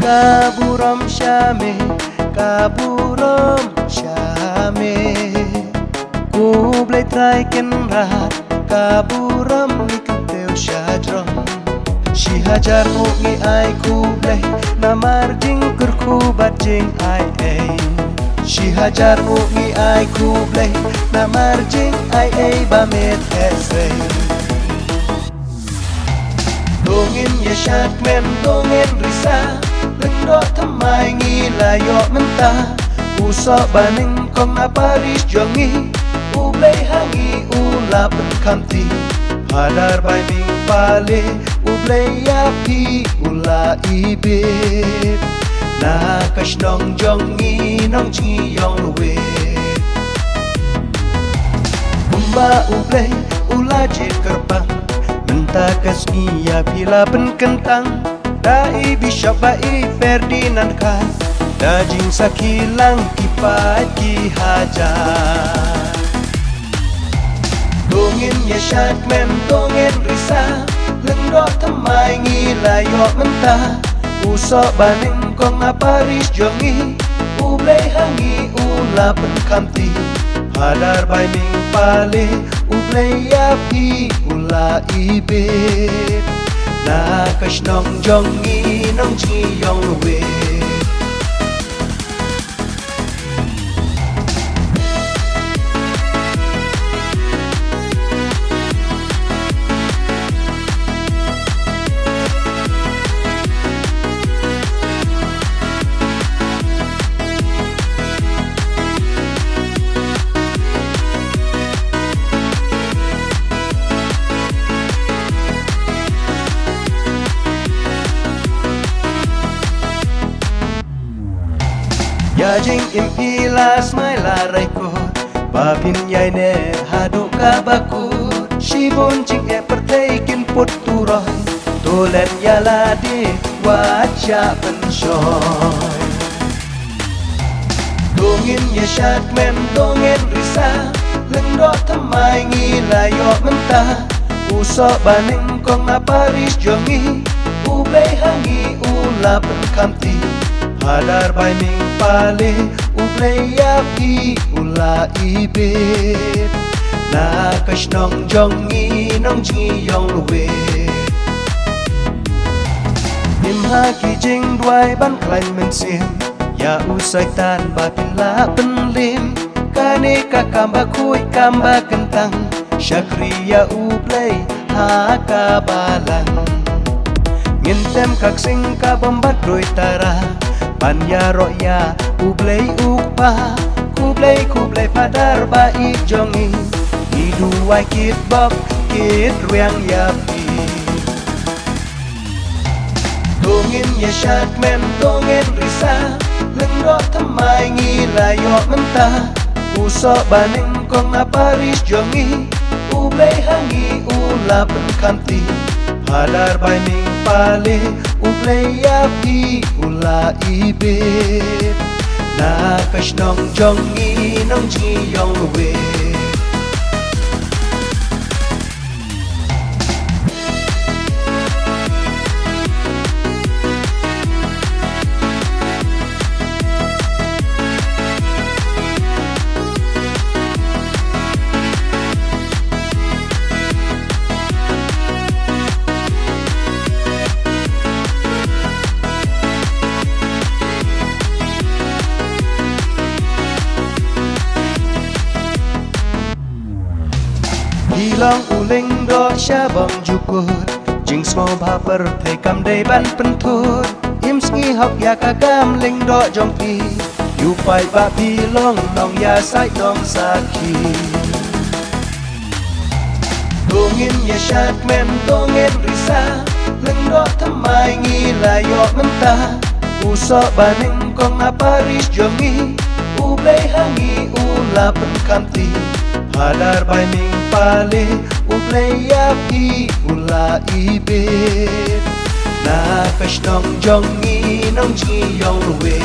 kaburam syame, kaburam syame. Ku boleh try kenrat, kaburam ni kenteu syadron. Si hajar ngi ai ku boleh namar jing kurku bat jing ai ai. Si hajar ngi ai ku boleh namar jing ai ai ba met esai. Dongin ya syat men dongin risa, lendo thamai ngi layo mentah. Usok baning kong na Paris jongi, ublay hangi ulap kamti. Hadar bay bing pale, ublay api ula ibit. Na kash nong jongi nong jingi yong we. Umba ublay ula jit kerbang, mentah kasni ya bila penkentang. Dai Bishop bai Ferdinand kan, dajing sakilang kipat ki hajar. Dongin ya syat men dongin risa, lendo thamai ngi layo mentah. Usok baning kong na Paris jongi, ublay hangi ula penkamti. Hadar bay ming pale, ublay api ula ibit. Na kash nong jongi nong ji yong we. Ya jing impilas mai larai ko, babin yai ne hadu ka bakut. Shibon jing e pertaikin put turoy, tolen yaladi wacha penshoy. Dongin ya syat men dongin risa, lendo thamai ngi layo mentah. Usok baning kong na Paris jongi, ublay hangi ula penkamti. Hadar bay ming pale, ublay api ula ibit. Na kash nong jongi nong jingi yong we. Imha ki jing duai ban klain men sim, ya usai tan ba pila penlim. Kane ka kamba kui kamba kentang, syakri ya ublay ha kabalang. Ngintem kak sing ka bombat doi tara, Panya roya ublay ukpa, kublay padar bai jongi. Iduai kit bok kit ruang yapi. Dongin ya syat men dongin risa, lendo thamai ngi layo mentah. Usok baning kong na Paris jongi, ublay hangi ula penkamti. Hadar bay ming pale, ublay api ula ibit. Na kash nong jongi nong jingi yong we. Hilang uling do syabang jukut, jing smo bhaper thai kam dei ban pentut. Im ski hok ya kagam ling do jongpi, yu pai ba pilong nong ya sai nong saki. Dongin ya syat men dongin risa, lendo thamai ngi layo mentah. Usok baning kong na Paris jongi, ublay hangi ula penkamti. Hadar bay ming pale, ublay api ula ibit. Na kash nong jongi nong jingi yong we.